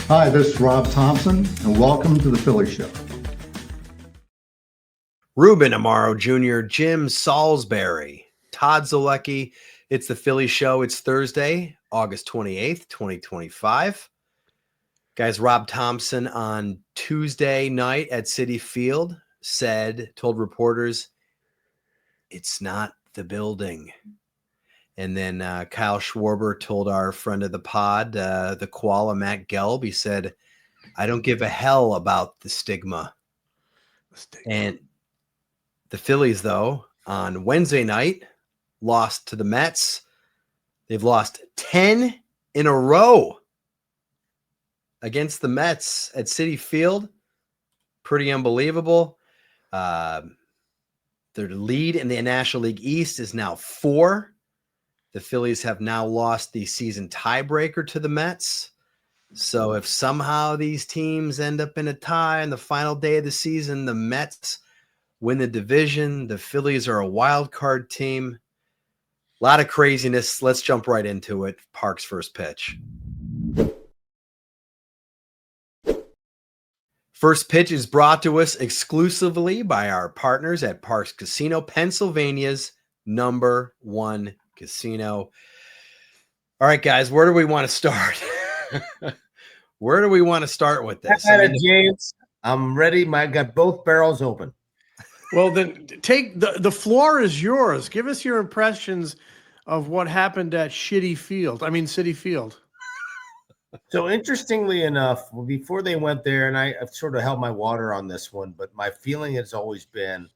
Hi, this is Rob Thompson, and welcome to the Phillies Show. Ruben Amaro Jr., Jim Salisbury, Todd Zalecki. It's the Phillies Show. It's Thursday, August 28th, 2025. Guys, Rob Thompson on Tuesday night at Citi Field told reporters, it's not the building. And then Kyle Schwarber told our friend of the pod, the koala Matt Gelb, he said, I don't give a hell about the stigma. And the Phillies, though, on Wednesday night, lost to the Mets. They've lost 10 in a row against the Mets at Citi Field. Pretty unbelievable. Their lead in the National League East is now 4. The Phillies have now lost the season tiebreaker to the Mets. So if somehow these teams end up in a tie on the final day of the season, the Mets win the division. The Phillies are a wild card team. A lot of craziness. Let's jump right into it. Park's first pitch. First pitch is brought to us exclusively by our partners at Parks Casino, Pennsylvania's #1 casino. All right, guys, where do we want to start? Where do we want to start with this? James, I'm ready. I got both barrels open. Well, then take the floor is yours. Give us your impressions of what happened at Citi Field. So interestingly enough, before they went there, and I've sort of held my water on this one, but my feeling has always been,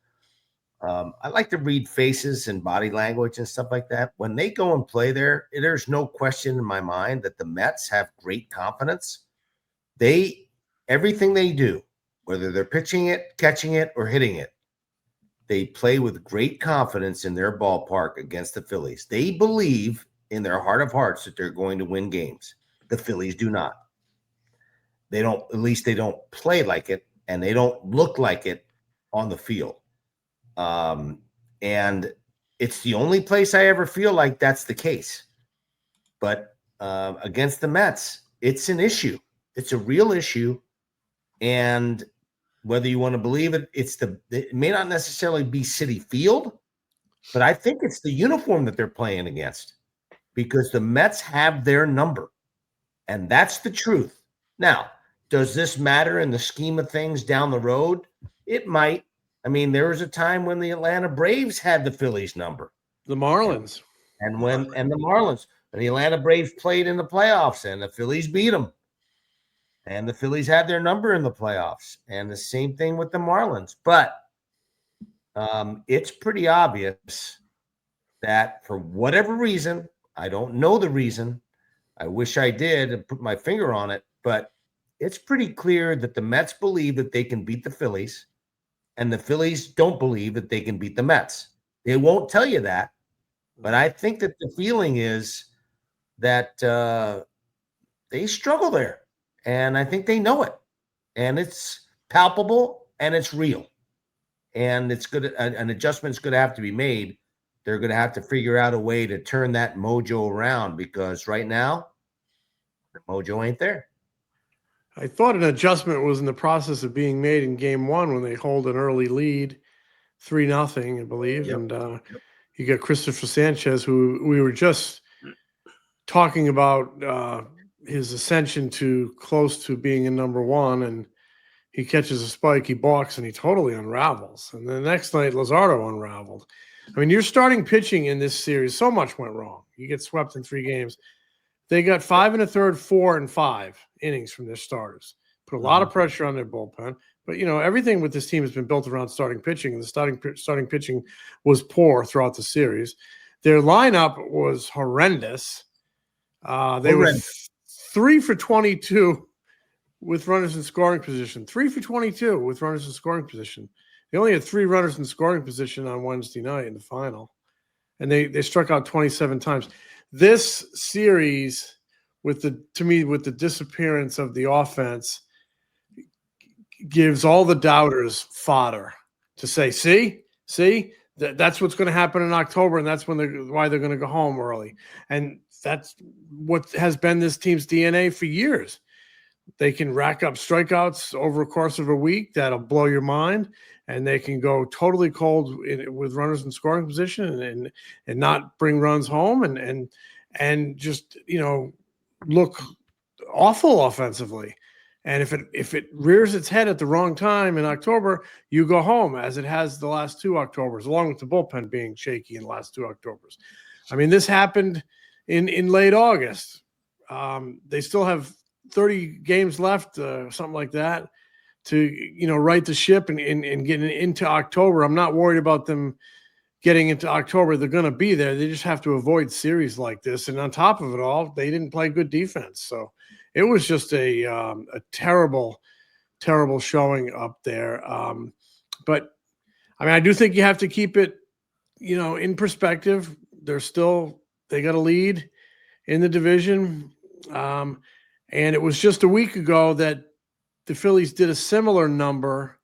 I like to read faces and body language and stuff like that. When they go and play there, there's no question in my mind that the Mets have great confidence. Everything they do, whether they're pitching it, catching it, or hitting it, they play with great confidence in their ballpark against the Phillies. They believe in their heart of hearts that they're going to win games. The Phillies do not. They don't, at least they don't play like it, and they don't look like it on the field. And it's the only place I ever feel like that's the case. But against the Mets, it's an issue. It's a real issue. And whether you want to believe it, it may not necessarily be Citi Field, but I think it's the uniform that they're playing against, because the Mets have their number. And that's the truth. Now, does this matter in the scheme of things down the road? It might. I mean, there was a time when the Atlanta Braves had the Phillies number. The Marlins. And the Marlins. And the Atlanta Braves played in the playoffs, and the Phillies beat them. And the Phillies had their number in the playoffs. And the same thing with the Marlins. But it's pretty obvious that for whatever reason, I don't know the reason, I wish I did and put my finger on it, but it's pretty clear that the Mets believe that they can beat the Phillies, and the Phillies don't believe that they can beat the Mets. They won't tell you that, but I think that the feeling is that they struggle there, and I think they know it, and it's palpable and it's real, and it's good. An adjustment's going to have to be made. They're going to have to figure out a way to turn that mojo around, because right now, the mojo ain't there. I thought an adjustment was in the process of being made in Game 1 when they hold an early lead, 3-0, I believe. Yep. And you got Christopher Sanchez, who we were just talking about his ascension to close to being a #1, and he catches a spike, he balks, and he totally unravels. And the next night, Luzardo unraveled. I mean, you're starting pitching in this series. So much went wrong. You get swept in 3 games. They got 5 1/3, 4 and 5 innings from their starters. Put a lot of pressure on their bullpen. But, everything with this team has been built around starting pitching, and the starting pitching was poor throughout the series. Their lineup was horrendous. They were 3 for 22 with runners in scoring position. 3 for 22 with runners in scoring position. They only had 3 runners in scoring position on Wednesday night in the final, and they struck out 27 times. This series, with the disappearance of the offense, gives all the doubters fodder to say, see, that's what's going to happen in October, and that's why they're going to go home early. And that's what has been this team's DNA for years. They can rack up strikeouts over a course of a week. That'll blow your mind. And they can go totally cold with runners in scoring position and not bring runs home and just, look awful offensively. And if it rears its head at the wrong time in October, you go home, as it has the last 2 Octobers, along with the bullpen being shaky in the last 2 Octobers. I mean, this happened in late August. They still have 30 games left, something like that, to right the ship and getting into October. I'm not worried about them getting into October. They're going to be there. They just have to avoid series like this. And on top of it all, they didn't play good defense. So it was just a terrible, terrible showing up there. But I mean, I do think you have to keep it, in perspective. They got a lead in the division. And it was just a week ago that the Phillies did a similar number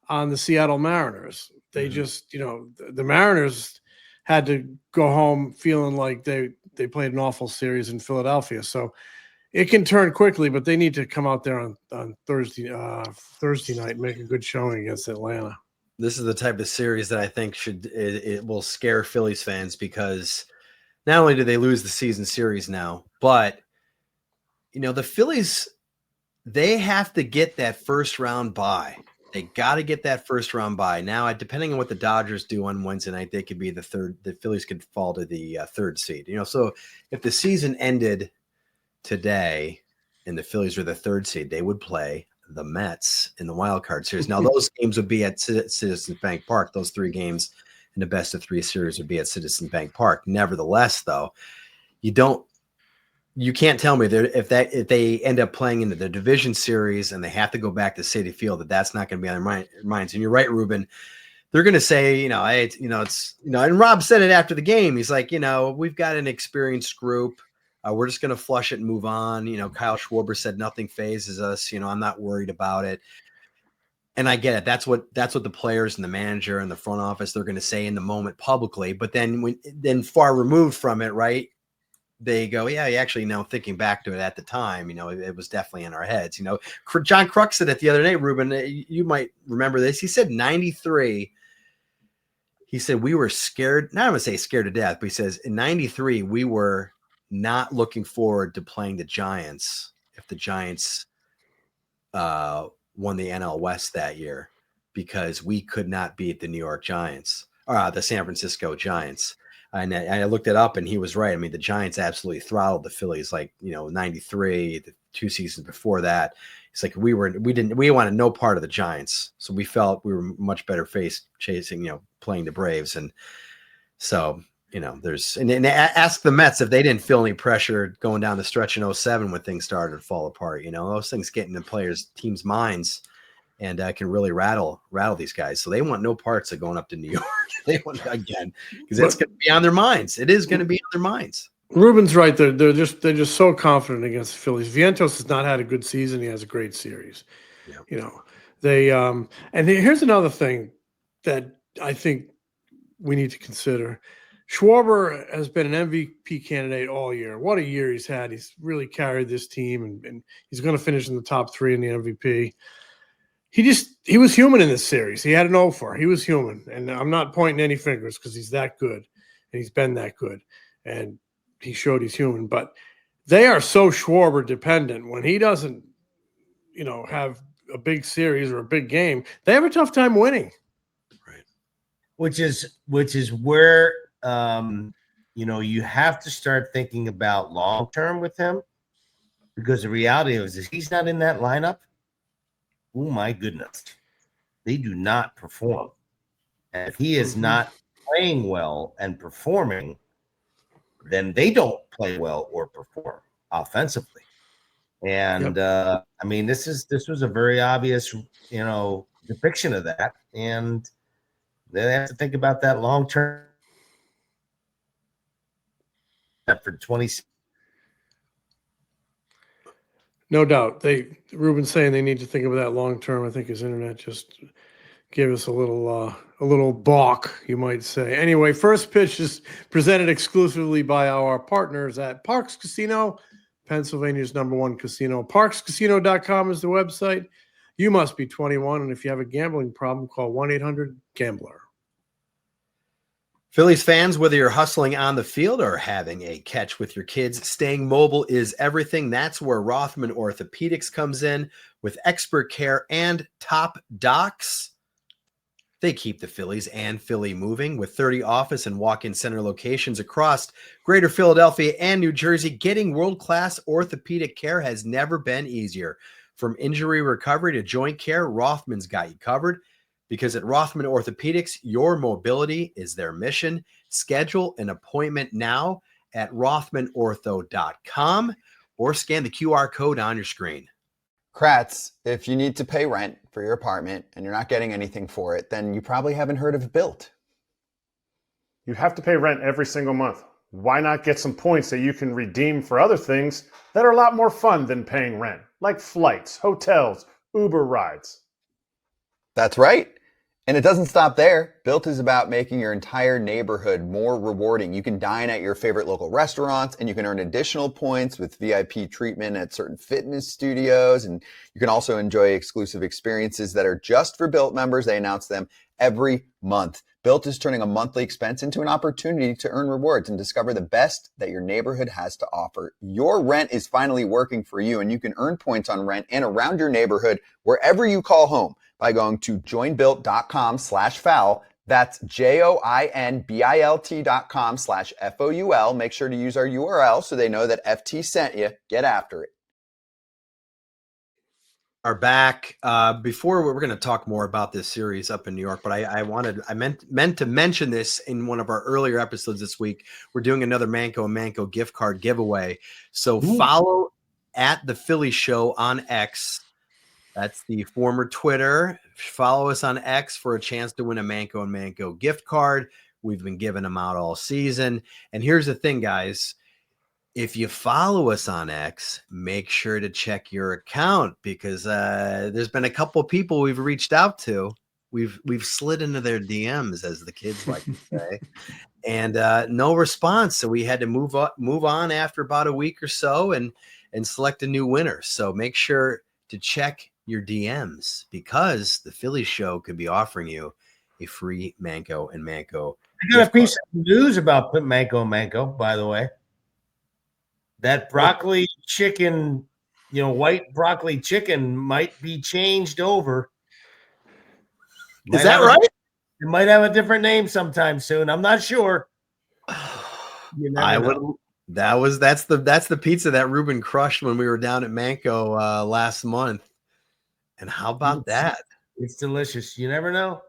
on the Seattle Mariners. They just, the Mariners had to go home feeling like they played an awful series in Philadelphia. So it can turn quickly, but they need to come out there on Thursday night and make a good showing against Atlanta. This is the type of series that I think it will scare Phillies fans, because not only do they lose the season series now, but the Phillies, they have to get that first round bye. They got to get that first round bye. Now, depending on what the Dodgers do on Wednesday night, they could be the Phillies could fall to the 3rd seed. So if the season ended today and the Phillies were the 3rd seed, they would play the Mets in the wild card series. Now, those games would be at Citizens Bank Park. Those 3 games in the best of 3 series would be at Citizens Bank Park. Nevertheless, though, you can't tell me that if they end up playing into the division series and they have to go back to Citi Field, that's not going to be on their minds. And you're right, Ruben. They're going to say, and Rob said it after the game. He's like, we've got an experienced group. We're just going to flush it and move on. Kyle Schwarber said nothing phases us. I'm not worried about it. And I get it. That's what the players and the manager and the front office, they're going to say in the moment publicly. But then far removed from it, right? They go, yeah, actually, thinking back to it at the time, it was definitely in our heads. John Kruk said it the other day, Ruben, you might remember this. He said 93. He said we were scared. Not going to say scared to death, but he says in 93, we were not looking forward to playing the Giants if the Giants won the NL West that year, because we could not beat the New York Giants or the San Francisco Giants. And I looked it up, and he was right. I mean, the Giants absolutely throttled the Phillies, 93, the 2 seasons before that. It's like we wanted no part of the Giants. So we felt we were much better chasing, playing the Braves. And so, ask the Mets if they didn't feel any pressure going down the stretch in 07 when things started to fall apart. Those things get in the teams' minds and can really rattle these guys. So they want no parts of going up to New York. They want again, because it's going to be on their minds. It is going to be on their minds. Ruben's right. They're just so confident against the Phillies. Vientos has not had a good season. He has a great series. Yeah. They and here's another thing that I think we need to consider. Schwarber has been an MVP candidate all year. What a year he's had. He's really carried this team, and he's going to finish in the top 3 in the MVP. He was human in this series. He had an offer. He was human. And I'm not pointing any fingers, because he's that good, and he's been that good. And he showed he's human. But they are so Schwarber dependent. When he doesn't, have a big series or a big game, they have a tough time winning. Right. Which is where you have to start thinking about long term with him, because the reality is if he's not in that lineup, oh my goodness, they do not perform. And if he is not playing well and performing, then they don't play well or perform offensively. And I mean, this was a very obvious, depiction of that. And they have to think about that long term for 20. No doubt. Ruben's saying they need to think about that long term. I think his internet just gave us a little balk, you might say. Anyway, first pitch is presented exclusively by our partners at Parks Casino Pennsylvania's #1 casino. Parkscasino.com is the website. You must be 21, and if you have a gambling problem, call 1-800-GAMBLER. Phillies fans, whether you're hustling on the field or having a catch with your kids, staying mobile is everything. That's where Rothman Orthopedics comes in with expert care and top docs. They keep the Phillies and Philly moving with 30 office and walk-in center locations across Greater Philadelphia and New Jersey. Getting world-class orthopedic care has never been easier. From injury recovery to joint care, Rothman's got you covered. Because at Rothman Orthopedics, your mobility is their mission. Schedule an appointment now at rothmanortho.com or scan the QR code on your screen. Kratz, if you need to pay rent for your apartment and you're not getting anything for it, then you probably haven't heard of Built. You have to pay rent every single month. Why not get some points that you can redeem for other things that are a lot more fun than paying rent, like flights, hotels, Uber rides? That's right. And it doesn't stop there. Built is about making your entire neighborhood more rewarding. You can dine at your favorite local restaurants, and you can earn additional points with VIP treatment at certain fitness studios. And you can also enjoy exclusive experiences that are just for Built members. They announce them every month. Built is turning a monthly expense into an opportunity to earn rewards and discover the best that your neighborhood has to offer. Your rent is finally working for you, and you can earn points on rent and around your neighborhood wherever you call home by going to joinbuilt.com/foul. That's joinbilt.com/FOUL. Make sure to use our URL so they know that FT sent you. Get after it. Are back. Before we're going to talk more about this series up in New York, but I meant to mention this in one of our earlier episodes this week. We're doing another Manco and Manco gift card giveaway. So follow at the Philly Show on X. That's the former Twitter. Follow us on X for a chance to win a Manco and Manco gift card. We've been giving them out all season. And here's the thing, guys. If you follow us on X, make sure to check your account because there's been a couple of people we've reached out to. We've slid into their DMs, as the kids like to say, and no response. So we had to move on after about a week or so and select a new winner. So make sure to check your DMs because the Philly Show could be offering you a free Manco and Manco. I got a piece of news about Manco and Manco, by the way. That broccoli chicken, white broccoli chicken might be changed over. Is that right? It might have a different name sometime soon. I'm not sure. I would. That's the pizza that Ruben crushed when we were down at Manco last month. And how about that? It's delicious. You never know.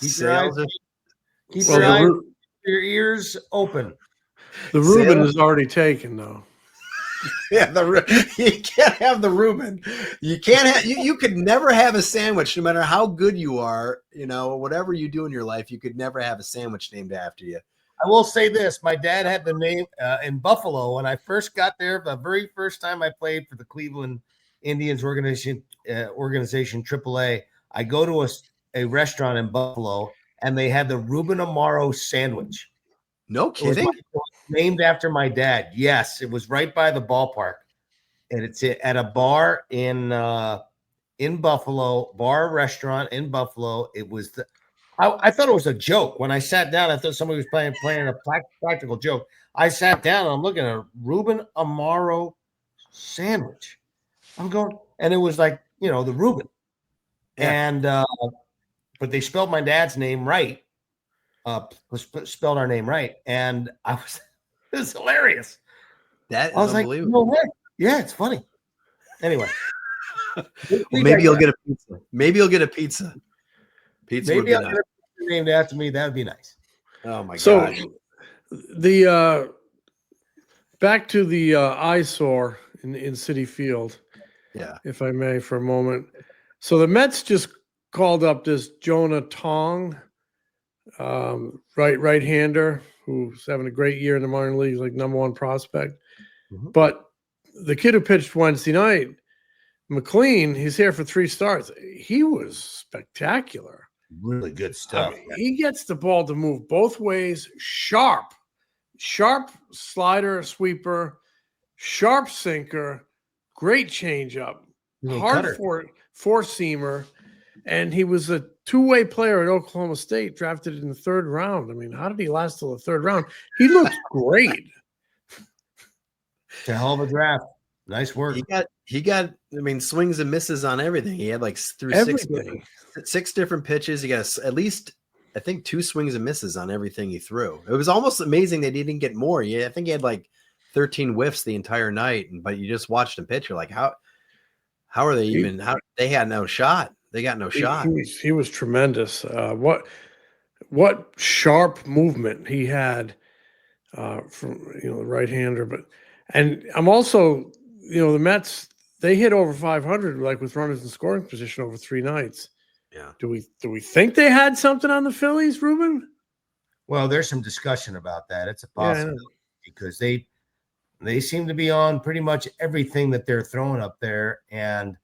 Keep your ears open. The Reuben is already taken, though. Yeah, you can't have the Reuben. You can't have. You could never have a sandwich, no matter how good you are. Whatever you do in your life, you could never have a sandwich named after you. I will say this: my dad had the name in Buffalo when I first got there. The very first time I played for the Cleveland Indians organization AAA. I go to a restaurant in Buffalo, and they had the Reuben Amaro sandwich. No kidding. It was named after my dad. Yes, it was right by the ballpark, and it's at a bar in Buffalo, restaurant in Buffalo. It was I thought it was a joke when I sat down. I thought somebody was playing a practical joke. I sat down and I'm looking at a Reuben Amaro sandwich. I'm going, and it was like the Reuben, and but they spelled my dad's name right. Spelled our name right, and it was hilarious. That is Like, unbelievable. no way. Yeah, it's funny. Anyway, maybe you'll get a pizza. Maybe you'll get a pizza. Pizza maybe would be I'll nice. get a pizza named after me. That would be nice. Oh my gosh. God. The back to the eyesore in Citi Field. Yeah. If I may, for a moment. So the Mets just called up this Jonah Tong, right-hander who's having a great year in the minor leagues, like #1 prospect. Mm-hmm. But the kid who pitched Wednesday night, McLean, he's here for 3 starts. He was spectacular. Really good stuff. He gets the ball to move both ways, sharp slider, sweeper, sharp sinker, great changeup, Little hard cutter. four seamer, and he was a two-way player at Oklahoma State, drafted in the 3rd round. I mean, how did he last till the 3rd round? He looked great. It's a hell of a draft. Nice work. He got I mean swings and misses on everything. He had like through Everything. six different pitches. He got at least I think 2 swings and misses on everything he threw. It was almost amazing that he didn't get more. Yeah, I think he had like 13 whiffs the entire night, but you just watched him pitch. You're like, how are they even? How they had no shot? They got no shot. He was tremendous. What sharp movement he had from the right-hander. And I'm also the Mets, they hit over 500 like with runners in scoring position over 3 nights. Yeah. Do we think they had something on the Phillies, Ruben? Well, there's some discussion about that. It's a possibility because they seem to be on pretty much everything that they're throwing up there, and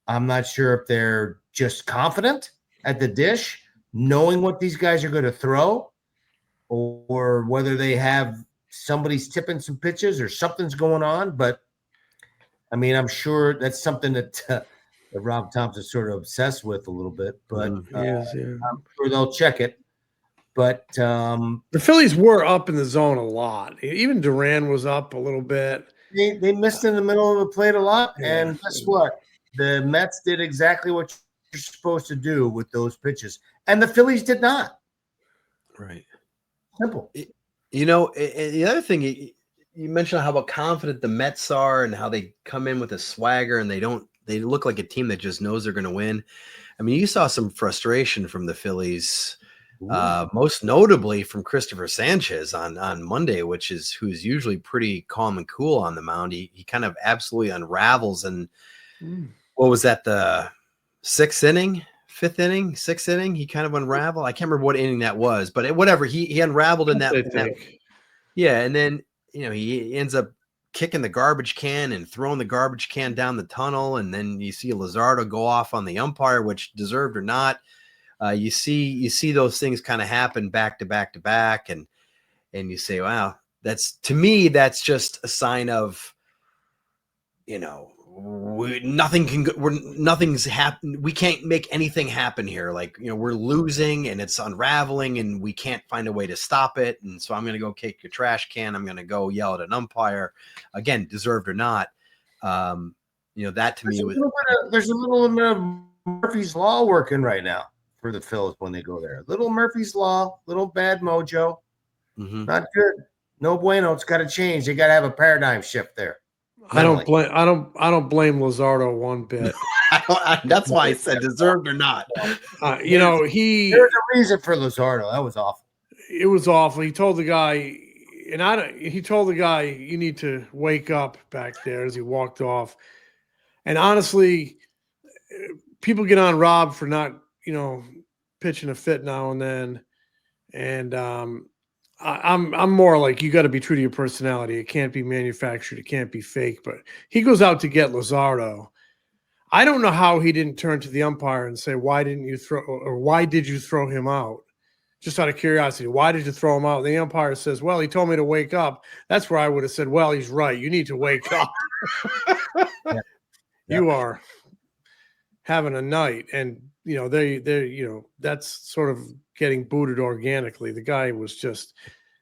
I'm not sure if they're just confident at the dish, knowing what these guys are going to throw, or whether they have somebody's tipping some pitches or something's going on. But I mean, I'm sure that's something that Rob Thompson's sort of obsessed with a little bit, but I'm sure they'll check it. But the Phillies were up in the zone a lot. Even Duran was up a little bit. They missed in the middle of the plate a lot. And guess what? The Mets did exactly what you're supposed to do with those pitches. And the Phillies did not. Right. Simple. The other thing, you mentioned how confident the Mets are and how they come in with a swagger and they look like a team that just knows they're going to win. I mean, you saw some frustration from the Phillies, most notably from Christopher Sanchez on Monday, who's usually pretty calm and cool on the mound. He kind of absolutely unravels. And what was that, the 6th inning? 5th inning, 6th inning, he kind of unraveled. I can't remember what inning that was, but whatever, he unraveled in that. Yeah, and then he ends up kicking the garbage can and throwing the garbage can down the tunnel, and then you see Luzardo go off on the umpire, which deserved or not. You see those things kind of happen back to back to back, and you say, wow, that's just a sign of nothing's happened. We can't make anything happen here. Like, we're losing and it's unraveling and we can't find a way to stop it. And so I'm going to go kick your trash can. I'm going to go yell at an umpire, again, deserved or not. That to me was there's a little bit of Murphy's Law working right now for the Phils when they go there. Little Murphy's Law, little bad mojo. Not good. No bueno. It's got to change. They got to have a paradigm shift there. I don't blame Luzardo one bit. That's why I said deserved or not. There's a reason for Luzardo. That was awful. It was awful. He told the guy, you need to wake up back there as he walked off. And honestly, people get on Rob for not, pitching a fit now and then. And I'm more like, you got to be true to your personality. It can't be manufactured. It can't be fake. But he goes out to get Luzardo. I don't know how he didn't turn to the umpire and say, why did you throw him out? Just out of curiosity, why did you throw him out? The umpire says, well, he told me to wake up. That's where I would have said, well, he's right. You need to wake up. Yeah. You are having a night. And, that's sort of getting booted organically. The guy was just,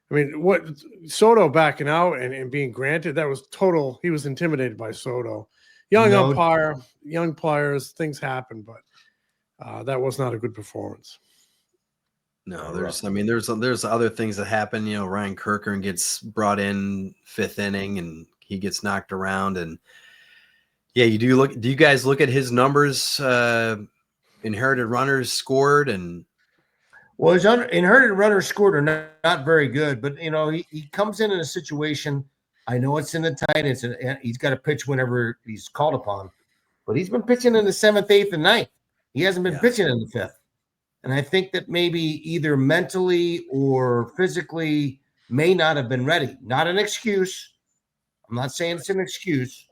what Soto backing out and being granted, that was total. He was intimidated by Soto. Umpire, young players, things happen, but that was not a good performance. No, there's other things that happen. Ryan Kirkern gets brought in 5th inning and he gets knocked around. And yeah, do you guys look at his numbers? Inherited runners scored and his inherited runners scored are not very good, but he comes in a situation. I know it's in the tight. He's got to pitch whenever he's called upon, but he's been pitching in the 7th, 8th, and 9th. He hasn't been pitching in the 5th. And I think that maybe either mentally or physically may not have been ready. Not an excuse. I'm not saying it's an excuse,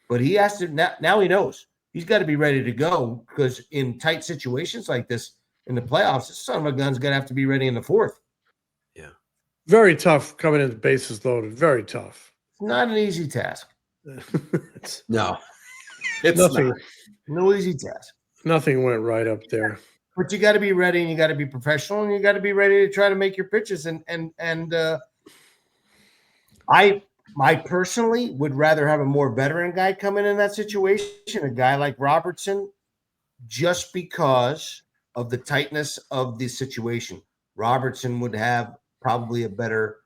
but he has to now he knows. He's got to be ready to go because in tight situations like this in the playoffs, this son of a gun's going to have to be ready in the 4th. Yeah. Very tough coming into bases loaded. Very tough. not an easy task. It's No, it's nothing. not. No easy task. Nothing went right up there. But you got to be ready, and you got to be professional, and you got to be ready to try to make your pitches. I personally would rather have a more veteran guy come in that situation, a guy like Robertson, just because of the tightness of the situation. Robertson would have probably a better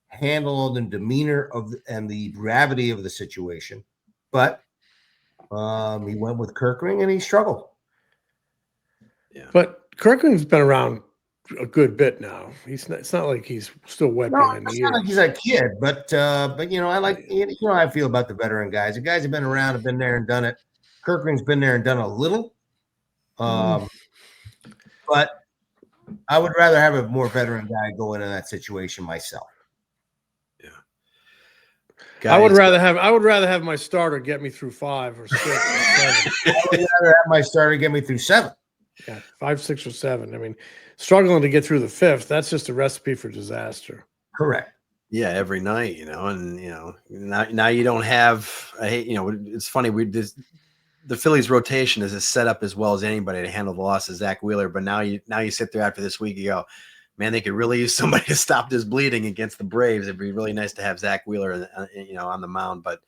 handle and demeanor and the gravity of the situation, but he went with Kirkring and he struggled. But Kirkland's been around a good bit now. It's not like he's still wet behind the It's not like ears. he's a kid, but I like how I feel about the veteran guys. The guys have been around, have been there and done it. Kirkring's been there and done a little, but I would rather have a more veteran guy go into that situation myself. Guys, I would rather have my starter get me through 5 or 6 or 7. I would rather have my starter get me through 7. Yeah, 5, 6, or 7. I mean, struggling to get through the 5th, that's just a recipe for disaster. Correct. Yeah, every night, and now you don't have. It's funny. The Phillies rotation is set up as well as anybody to handle the loss of Zach Wheeler. But now you sit there after this week, you go, man, they could really use somebody to stop this bleeding against the Braves. It'd be really nice to have Zach Wheeler, on the mound. But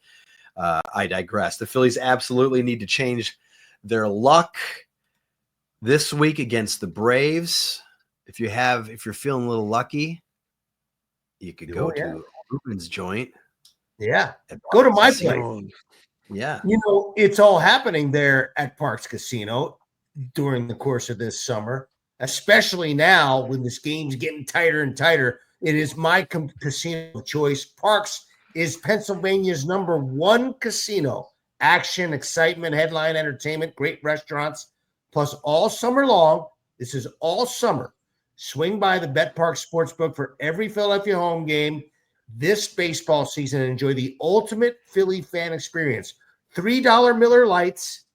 I digress. The Phillies absolutely need to change their luck this week against the Braves. If you're feeling a little lucky, you could go to Ruben's joint. Yeah. Go to my place. Yeah. It's all happening there at Parks Casino during the course of this summer, especially now when this game's getting tighter and tighter. It is my casino of choice. Parks is Pennsylvania's #1 casino. Action, excitement, headline entertainment, great restaurants, plus all summer long. This is all summer. Swing by the Bet Park Sportsbook for every Philadelphia home game this baseball season and enjoy the ultimate Philly fan experience. $3 Miller Lights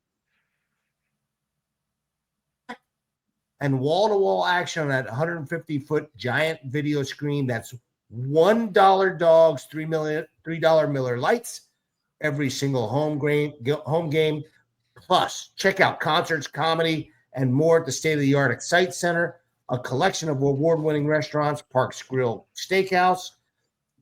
and wall-to-wall action on that 150-foot giant video screen. That's $1 dogs, $3 Miller Lights every single home game. Plus, check out concerts, comedy, and more at the state-of-the-art Excite Center, a collection of award-winning restaurants, Parks Grill Steakhouse,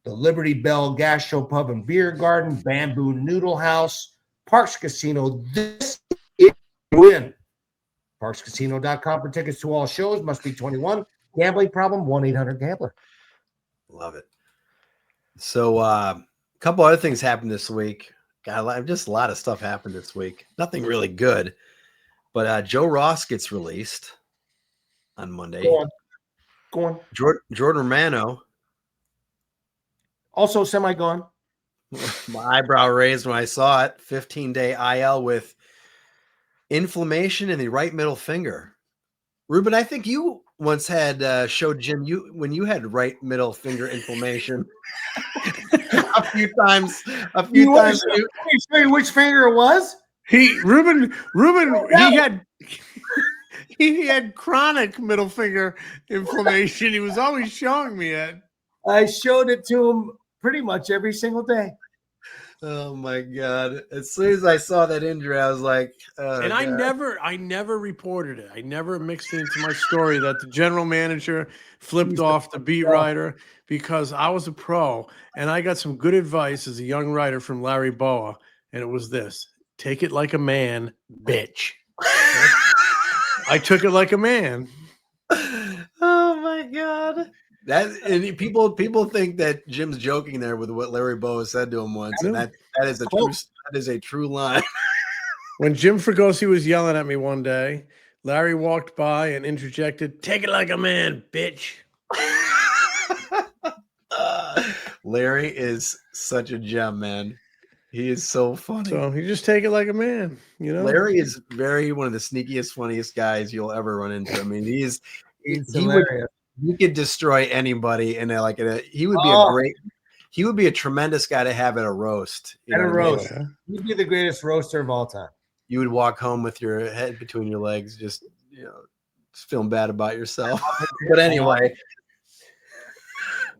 the Liberty Bell Gastro Pub and Beer Garden, Bamboo Noodle House, Parks Casino. This is win. ParksCasino.com for tickets to all shows. Must be 21. Gambling problem, 1-800-GAMBLER. Love it. So a couple other things happened this week. Just a lot of stuff happened this week. Nothing really good. But Joe Ross gets released on Monday. Go on. Jordan Romano. Also semi-gone. My eyebrow raised when I saw it. 15-day IL with inflammation in the right middle finger. Ruben, I think you once had showed Jim when you had right middle finger inflammation a few times. Show you which finger it was? Ruben he had chronic middle finger inflammation. He was always showing me it. I showed it to him pretty much every single day. Oh my God. As soon as I saw that injury, I was like, and I never reported it. I never mixed it into my story that the general manager flipped off the beat writer because I was a pro and I got some good advice as a young writer from Larry Boa. And it was this: take it like a man, bitch. I took it like a man. Oh my God. And people think that Jim's joking there with what Larry Boa said to him once, and that is a true line. When Jim Fregosi was yelling at me one day, Larry walked by and interjected, "Take it like a man, bitch." Larry is such a gem, man. He is so funny. So you just take it like a man, Larry is one of the sneakiest, funniest guys you'll ever run into. I mean, he's hilarious. He could destroy anybody, and he would be a tremendous guy to have at a roast. At a roast, he'd be the greatest roaster of all time. You would walk home with your head between your legs, just feeling bad about yourself. But anyway,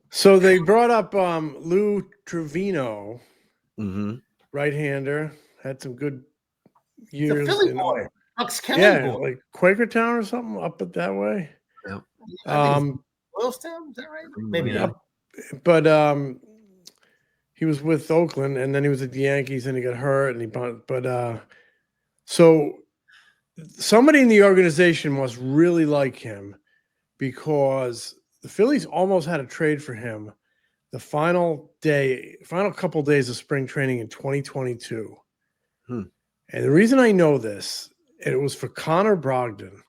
So they brought up Lou Trevino, Mm-hmm. right-hander, had some good The years Philly in boy, Bucks Kelly yeah, boy. like Quakertown or something up at that way. Yeah. I think Um, it's Willistown, is that right? Maybe Yeah. not. but he was with Oakland, and then he was at the Yankees, and he got hurt, and so somebody in the organization must really like him because the Phillies almost had a trade for him the final couple days of spring training in 2022. Hmm. And the reason I know this, and it was for Connor Brogdon.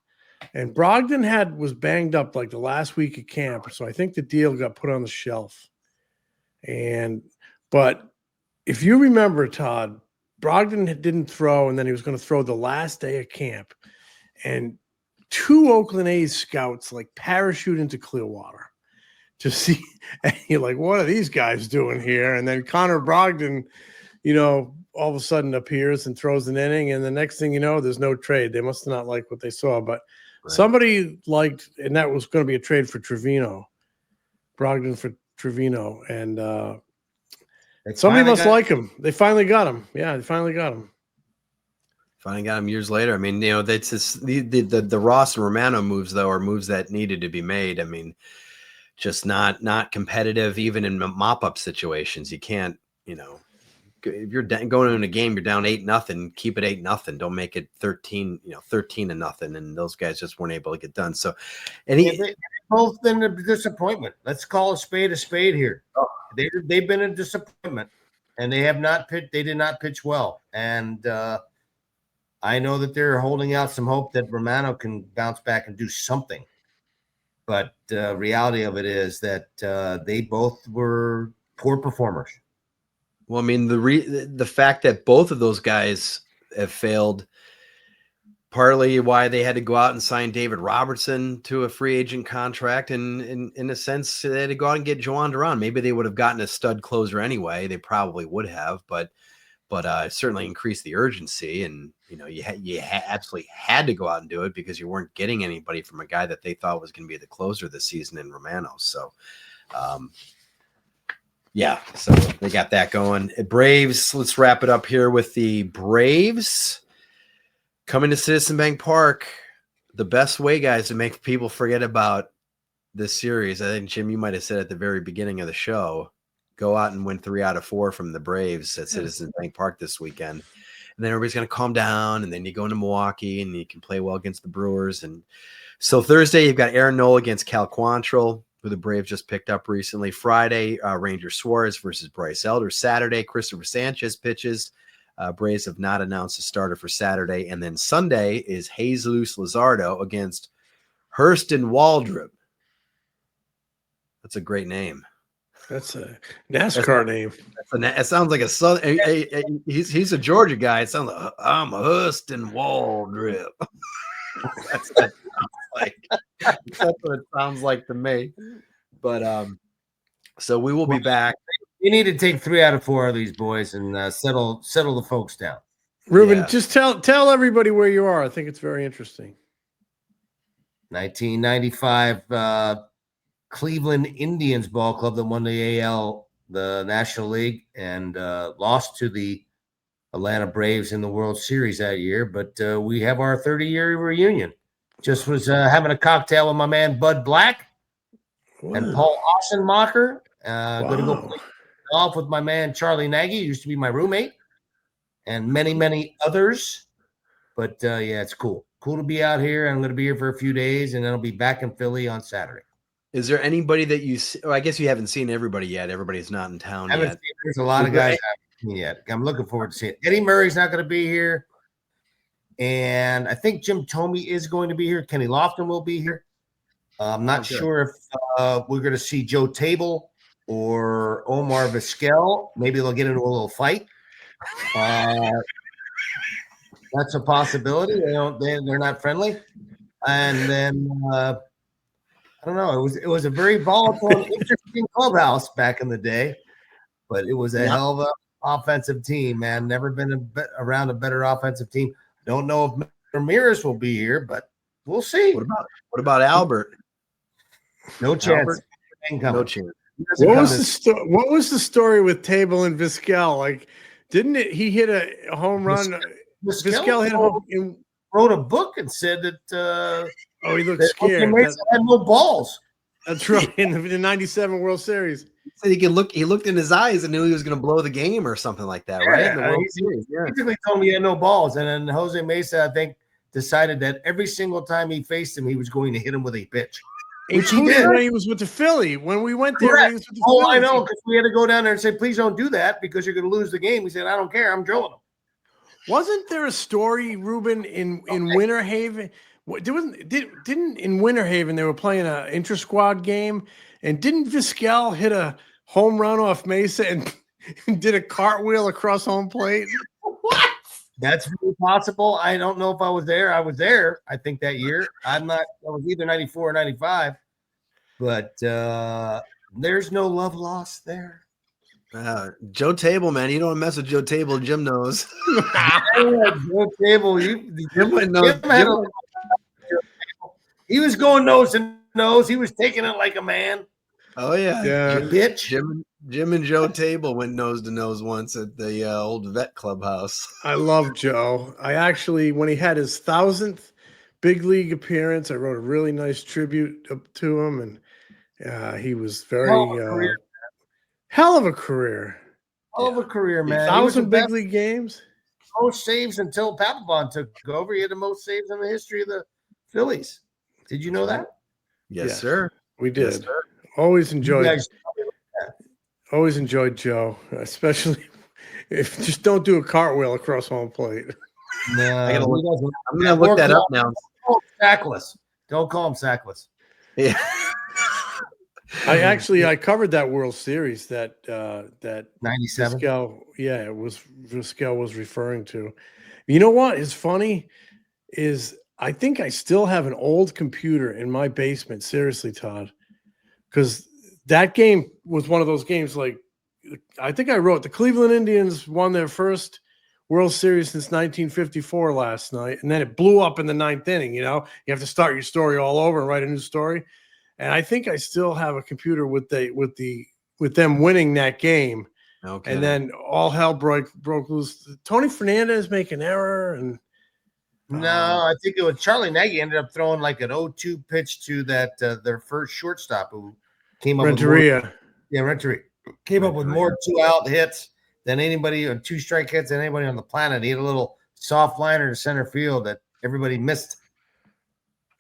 And Brogdon was banged up like the last week of camp. So I think the deal got put on the shelf. But if you remember, Todd, Brogdon didn't throw, and then he was going to throw the last day of camp. And 2 Oakland A's scouts like parachute into Clearwater to see, and you're like, what are these guys doing here? And then Connor Brogdon, all of a sudden appears and throws an inning, and the next thing you know, there's no trade. They must not like what they saw, but somebody liked, and that was going to be a trade for Trevino, Brogdon for Trevino, and somebody must like him. They finally got him. Yeah, they finally got him. Finally got him years later. I mean, that's just the Ross and Romano moves, though, are moves that needed to be made. I mean, just not competitive, even in mop-up situations. You can't, if you're going in a game, you're down 8-0, keep it 8-0. Don't make it 13-0. And those guys just weren't able to get done. So, they've both been a disappointment. Let's call a spade here. Oh. They've been a disappointment, and they have not pitched. They did not pitch well. And I know that they're holding out some hope that Romano can bounce back and do something. But the reality of it is that they both were poor performers. Well, I mean, the fact that both of those guys have failed, partly why they had to go out and sign David Robertson to a free agent contract, and in a sense, they had to go out and get Joan Duran. Maybe they would have gotten a stud closer anyway. They probably would have, but it certainly increased the urgency. And you absolutely had to go out and do it because you weren't getting anybody from a guy that they thought was going to be the closer this season in Romano. So, yeah, so they got that going. Braves, let's wrap it up here with the Braves coming to Citizen Bank Park. The best way, guys, to make people forget about this series, I think, Jim, you might have said at the very beginning of the show, go out and win 3 out of 4 from the Braves at Citizen Bank Park this weekend. And then everybody's going to calm down, and then you go into Milwaukee, and you can play well against the Brewers. And so Thursday, you've got Aaron Nola against Cal Quantrill, who the Braves just picked up recently. Friday, Ranger Suarez versus Bryce Elder. Saturday, Christopher Sanchez pitches. Braves have not announced a starter for Saturday. And then Sunday is Jesus Luzardo against Hurston Waldrop. That's a great name. That's a NASCAR name. It sounds like he's a Georgia guy. It sounds like I'm Hurston Waldrop. That's what it sounds like to me. But so we will be back. You need to take 3 out of 4 of these boys and settle the folks down. Ruben, just tell everybody where you are. I think it's very interesting. 1995 Cleveland Indians ball club that won the AL, the National League, and lost to the Atlanta Braves in the World Series that year. But we have our 30-year reunion. Just was having a cocktail with my man Bud Black and Paul Ossenmacher. Going to go play golf with my man Charlie Nagy, who used to be my roommate, and many, many others. But yeah, it's cool. Cool to be out here. I'm going to be here for a few days, and then I'll be back in Philly on Saturday. Is there anybody that you see? I guess you haven't seen everybody yet. Everybody's not in town yet. There's a lot of guys I haven't seen yet. I'm looking forward to seeing it. Eddie Murray's not going to be here. And I think Jim Thome is going to be here. Kenny Lofton will be here. I'm not sure if we're going to see Joe Table or Omar Vizquel. Maybe they'll get into a little fight. That's a possibility. They're not friendly. And then I don't know. It was a very volatile and interesting clubhouse back in the day, but it was a hell of an offensive team, man. Never been around a better offensive team. Don't know if Ramirez will be here, but we'll see. What about Albert? No chance. No chance. He doesn't What come was to- what was the story with Table and Vizquel? Like, didn't it? He hit a home run. Vizquel hit a home. wrote a book and said that Oh, he looked that scared. Jose Mesa had no balls. That's right. In the '97 World Series. So he looked in his eyes and knew he was going to blow the game or something like that, right? In the World Series. He basically told me he had no balls, and then Jose Mesa, I think, decided that every single time he faced him, he was going to hit him with a pitch. Which he did. When he was with the Philly. When we went there, when he was with the Oh, Phillies. I know, because we had to go down there and say, please don't do that because you're going to lose the game. He said, I don't care. I'm drilling him. Wasn't there a story, Ruben, in Winter Haven? Didn't in Winter Haven they were playing an inter-squad game, and didn't Vizquel hit a home run off Mesa and did a cartwheel across home plate? What? That's very possible. I don't know if I was there. I was there, I think, that year. I was either 94 or 95. But there's no love lost there. Joe Table, man. You don't mess with Joe Table. Jim knows. Joe Table, Jim wouldn't know. He was going nose to nose. He was taking it like a man. Oh, yeah. Bitch. Jim and Joe Table went nose to nose once at the old vet clubhouse. I love Joe. I actually, when he had his 1,000th big league appearance, I wrote a really nice tribute to him, and he was very hell of a career. Hell of a career, man. 1,000 big league games. Most saves until Papelbon took over. He had the most saves in the history of the Phillies. Did you know that? Yes, sir. We did. Yes, sir. Always enjoyed Joe, especially if just don't do a cartwheel across home plate. No, I'm gonna look that up now. Sackless. Don't call him sackless. Yeah. I covered that World Series that 97. Vizquel was referring to. You know what is funny is I think I still have an old computer in my basement. Seriously, Todd, because that game was one of those games. Like I think I wrote the Cleveland Indians won their first World Series since 1954 last night, and then it blew up in the 9th inning. You know, you have to start your story all over and write a new story. And I think I still have a computer with them winning that game. Okay. And then all hell broke loose. Tony Fernandez make an error, and no, I think it was Charlie Nagy ended up throwing like an 0-2 pitch to that their first shortstop who came up Renteria. Renteria came up with more 2-out hits than anybody, or 2 strike hits than anybody on the planet. He had a little soft liner to center field that everybody missed.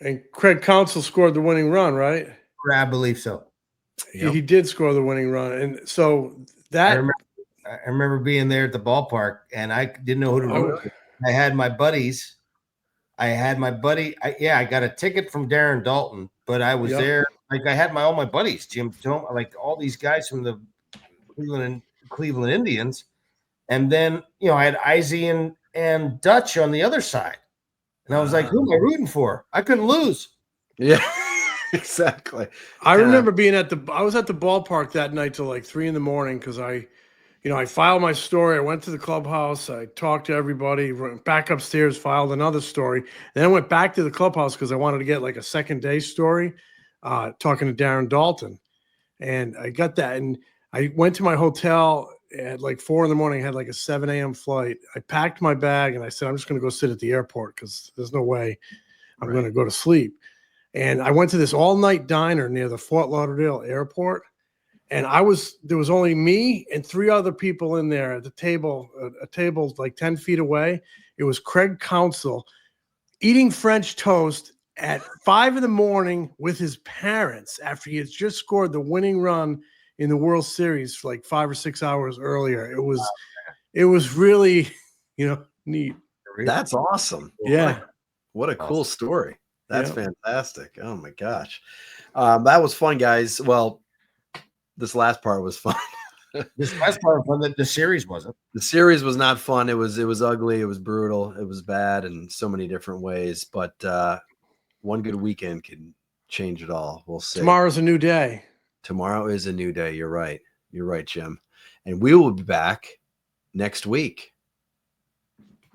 And Craig Counsell scored the winning run, right? I believe so. Yep. He did score the winning run. And so that I remember being there at the ballpark, and I didn't know who to root for. I had my buddies. I got a ticket from Darren Dalton, but I was there. Like I had all my buddies, Jim, like all these guys from the Cleveland Indians. And then, I had Izzy and Dutch on the other side. And I was like, who am I rooting for? I couldn't lose. Yeah, exactly. I remember I was at the ballpark that night till like 3 a.m. because I filed my story. I went to the clubhouse. I talked to everybody, went back upstairs, filed another story. Then I went back to the clubhouse because I wanted to get like a second day story, talking to Darren Dalton. And I got that. And I went to my hotel at like 4 a.m. I had like a 7 a.m. flight. I packed my bag and I said, I'm just going to go sit at the airport because there's no way I'm going to go to sleep. And I went to this all-night diner near the Fort Lauderdale airport. And there was only me and 3 other people in there at the table, a table like 10 feet away. It was Craig Counsell eating French toast at 5 a.m. with his parents after he had just scored the winning run in the World Series like 5 or 6 hours earlier. It was really, neat. That's awesome. Yeah. What a cool story. That's fantastic. Oh my gosh. That was fun, guys. Well, this last part was fun. This last part was fun. The series wasn't. The series was not fun. It was ugly. It was brutal. It was bad in so many different ways. But one good weekend can change it all. We'll see. Tomorrow's a new day. Tomorrow is a new day. You're right. You're right, Jim. And we will be back next week.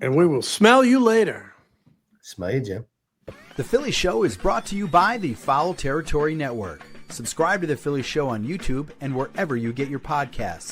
And we will smell you later. Smell you, Jim. The Philly Show is brought to you by the Foul Territory Network. Subscribe to The Phillies Show on YouTube and wherever you get your podcasts.